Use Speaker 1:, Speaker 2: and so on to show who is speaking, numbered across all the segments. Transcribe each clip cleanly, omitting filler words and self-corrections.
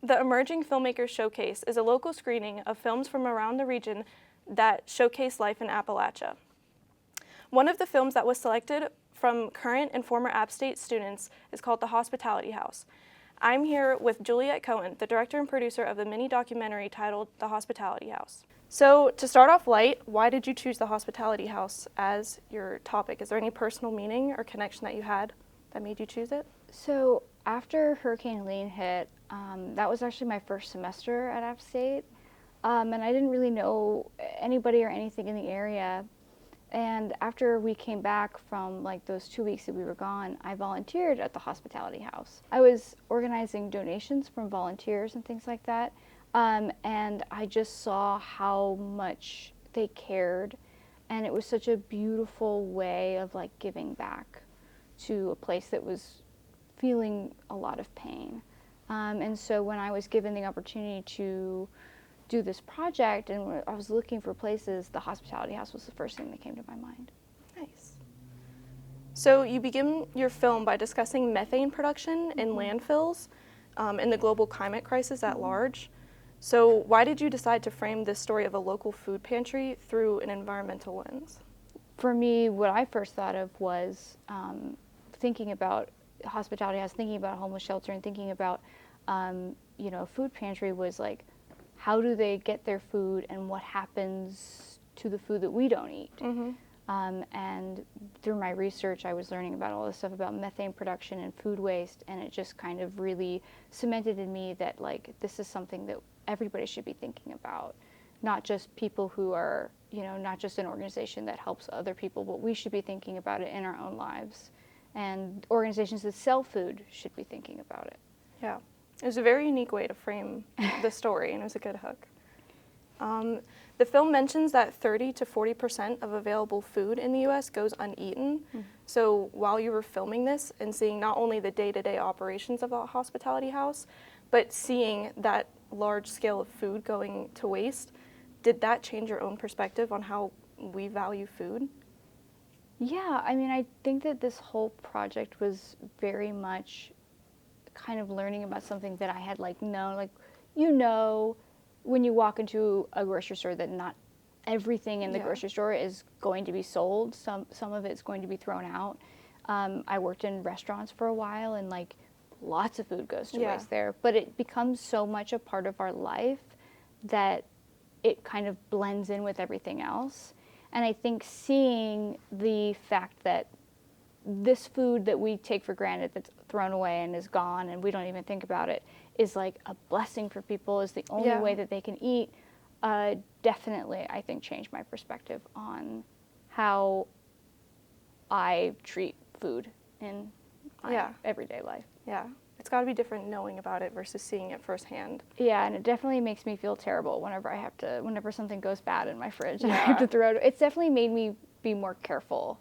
Speaker 1: The Emerging Filmmakers Showcase is a local screening of films from around the region that showcase life in Appalachia. One of the films that was selected from current and former App State students is called The Hospitality House. I'm here with Juliet Coen, the director and producer of the mini documentary titled The Hospitality House. So to start off light, why did you choose The Hospitality House as your topic? Is there any personal meaning or connection that you had that made you choose it?
Speaker 2: So after Hurricane Helene hit, that was actually my first semester at App State, and I didn't really know anybody or anything in the area. And after we came back from like those 2 weeks that we were gone, I volunteered at the Hospitality House. I was organizing donations from volunteers and things like that, and I just saw how much they cared, and it was such a beautiful way of like giving back to a place that was feeling a lot of pain. And so when I was given the opportunity to do this project and I was looking for places, the Hospitality House was the first thing that came to my mind.
Speaker 1: Nice. So you begin your film by discussing methane production in landfills and the global climate crisis at large. So why did you decide to frame this story of a local food pantry through an environmental lens?
Speaker 2: For me, what I first thought of was thinking about Hospitality House, thinking about homeless shelter, and thinking about, food pantry was like, how do they get their food and what happens to the food that we don't eat?
Speaker 1: Mm-hmm.
Speaker 2: And through my research, I was learning about all this stuff about methane production and food waste, and it just kind of really cemented in me that like this is something that everybody should be thinking about, not just people who are, not just an organization that helps other people, but we should be thinking about it in our own lives. And organizations that sell food should be thinking about it.
Speaker 1: Yeah, it was a very unique way to frame the story, and it was a good hook. The film mentions that 30 to 40% of available food in the U.S. goes uneaten. Mm-hmm. So while you were filming this and seeing not only the day-to-day operations of a hospitality house, but seeing that large scale of food going to waste, did that change your own perspective on how we value food?
Speaker 2: Yeah, I mean, I think that this whole project was very much kind of learning about something that I had known, when you walk into a grocery store that not everything in the grocery store is going to be sold. Some of it's going to be thrown out. I worked in restaurants for a while, and lots of food goes to waste there, but it becomes so much a part of our life that it kind of blends in with everything else. And I think seeing the fact that this food that we take for granted that's thrown away and is gone and we don't even think about it is like a blessing for people, is the only way that they can eat, definitely, I think, changed my perspective on how I treat food in my everyday life.
Speaker 1: Yeah. It's got to be different knowing about it versus seeing it firsthand.
Speaker 2: Yeah, and it definitely makes me feel terrible whenever something goes bad in my fridge and I have to throw it. It's definitely made me be more careful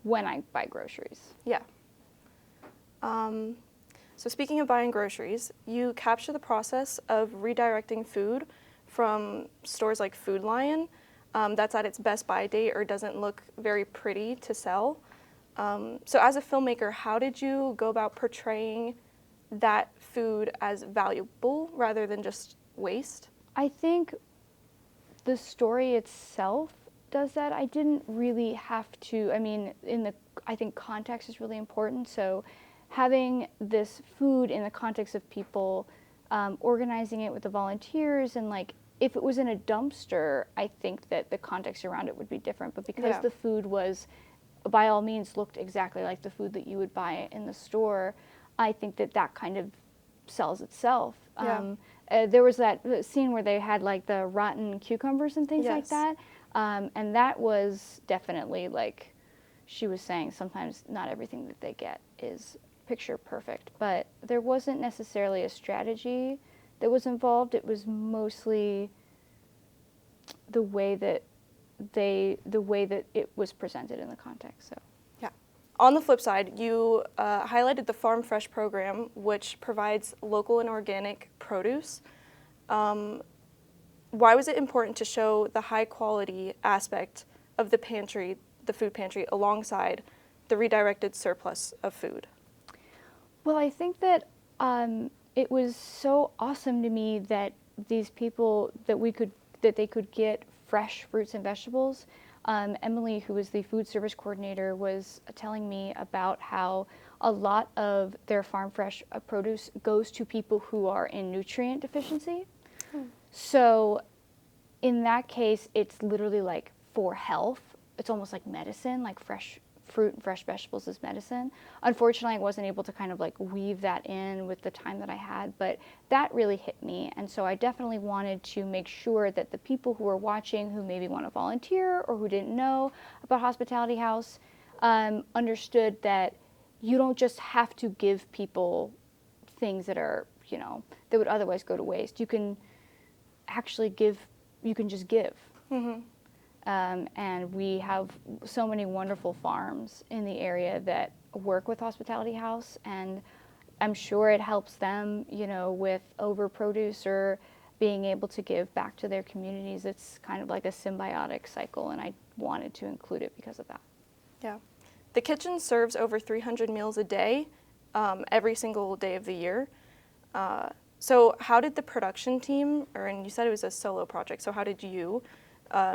Speaker 2: when I buy groceries.
Speaker 1: Yeah. So speaking of buying groceries, you capture the process of redirecting food from stores like Food Lion that's at its best by date or doesn't look very pretty to sell. So as a filmmaker, how did you go about portraying that food as valuable rather than just waste?
Speaker 2: I think the story itself does that. I didn't really have to, I think context is really important. So having this food in the context of people, organizing it with the volunteers, and if it was in a dumpster, I think that the context around it would be different. But because the food was, by all means, looked exactly like the food that you would buy in the store, I think that kind of sells itself. There was that scene where they had the rotten cucumbers and things like that. And that was definitely, she was saying, sometimes not everything that they get is picture perfect. But there wasn't necessarily a strategy that was involved. It was mostly the way that it was presented in the context. So.
Speaker 1: On the flip side, you highlighted the Farm Fresh program, which provides local and organic produce. Why was it important to show the high quality aspect of the food pantry, alongside the redirected surplus of food?
Speaker 2: Well, I think that it was so awesome to me that these people, that they could get fresh fruits and vegetables. Emily, who was the food service coordinator, was telling me about how a lot of their farm fresh produce goes to people who are in nutrient deficiency. So in that case, it's literally like for health. It's almost like medicine, like fresh fruit and fresh vegetables is medicine. Unfortunately, I wasn't able to kind of like weave that in with the time that I had, but that really hit me. And so I definitely wanted to make sure that the people who were watching, who maybe want to volunteer or who didn't know about Hospitality House, understood that you don't just have to give people things that are, that would otherwise go to waste. You can actually give, you can just give.
Speaker 1: Mm-hmm.
Speaker 2: And we have so many wonderful farms in the area that work with Hospitality House, and I'm sure it helps them, with overproduce or being able to give back to their communities. It's kind of like a symbiotic cycle, and I wanted to include it because of that.
Speaker 1: Yeah. The kitchen serves over 300 meals a day, every single day of the year. So how did the production team, and you said it was a solo project, so how did you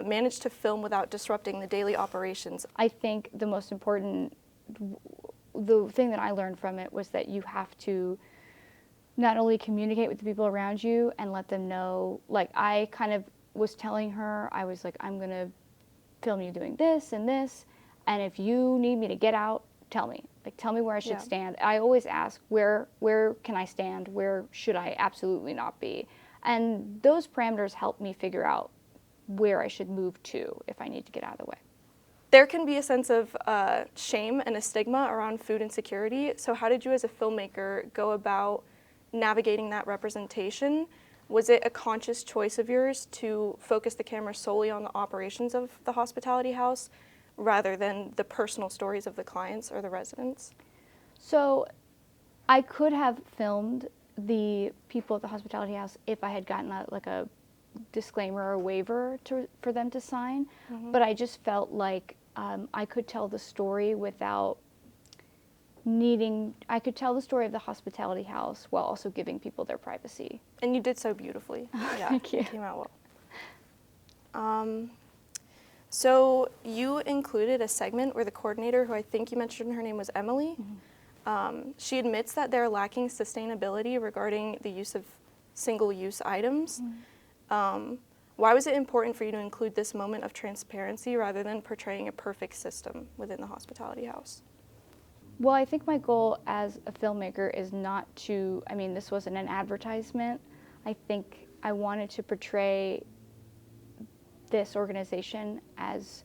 Speaker 1: manage to film without disrupting the daily operations?
Speaker 2: I think the most important, the thing that I learned from it was that you have to not only communicate with the people around you and let them know, like I kind of was telling her, I was like, I'm going to film you doing this and this, and if you need me to get out, tell me. Like, tell me where I should stand. I always ask, where can I stand? Where should I absolutely not be? And those parameters help me figure out where I should move to if I need to get out of the way.
Speaker 1: There can be a sense of shame and a stigma around food insecurity. So how did you as a filmmaker go about navigating that representation? Was it a conscious choice of yours to focus the camera solely on the operations of the Hospitality House rather than the personal stories of the clients or the residents?
Speaker 2: So I could have filmed the people at the Hospitality House if I had gotten a disclaimer or waiver for them to sign, but I just felt like I could tell the story without I could tell the story of the Hospitality House while also giving people their privacy.
Speaker 1: And you did so beautifully. Yeah,
Speaker 2: Thank you.
Speaker 1: It came out well. So you included a segment where the coordinator, who I think you mentioned her name was Emily, she admits that they're lacking sustainability regarding the use of single-use items. Why was it important for you to include this moment of transparency rather than portraying a perfect system within the Hospitality House?
Speaker 2: Well, I think my goal as a filmmaker is not to, this wasn't an advertisement. I think I wanted to portray this organization as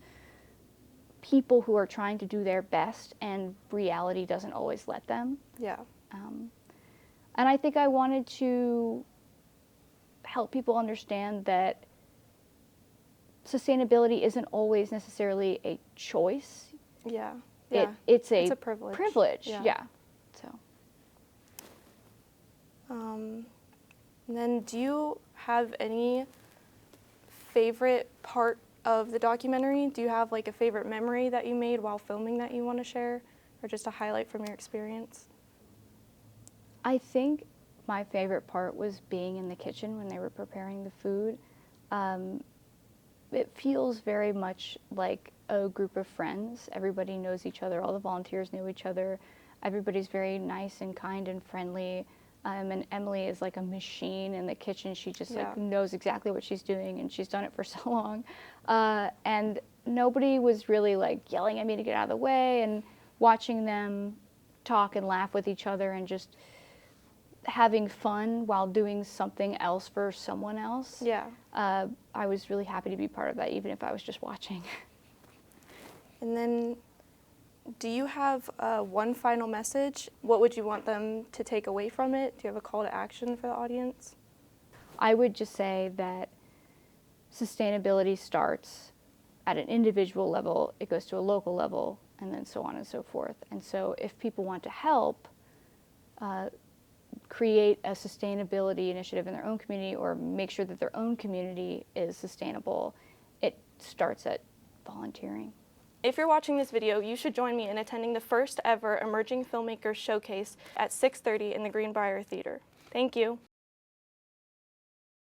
Speaker 2: people who are trying to do their best, and reality doesn't always let them.
Speaker 1: Yeah.
Speaker 2: And I think I wanted to help people understand that sustainability isn't always necessarily a choice.
Speaker 1: Yeah.
Speaker 2: It's a
Speaker 1: privilege.
Speaker 2: Yeah. So.
Speaker 1: And then do you have any favorite part of the documentary? Do you have like a favorite memory that you made while filming that you want to share, or just a highlight from your experience?
Speaker 2: I think my favorite part was being in the kitchen when they were preparing the food. It feels very much like a group of friends. Everybody knows each other. All the volunteers know each other. Everybody's very nice and kind and friendly. And Emily is like a machine in the kitchen. She just knows exactly what she's doing, and she's done it for so long. And nobody was really like yelling at me to get out of the way, and watching them talk and laugh with each other and just having fun while doing something else for someone else.
Speaker 1: Yeah.
Speaker 2: I was really happy to be part of that, even if I was just watching.
Speaker 1: And then, do you have one final message? What would you want them to take away from it? Do you have a call to action for the audience?
Speaker 2: I would just say that sustainability starts at an individual level, it goes to a local level, and then so on and so forth. And so if people want to help create a sustainability initiative in their own community, or make sure that their own community is sustainable, it starts at volunteering.
Speaker 1: If you're watching this video, you should join me in attending the first ever Emerging Filmmakers Showcase at 6:30 in the Greenbriar Theater. Thank you.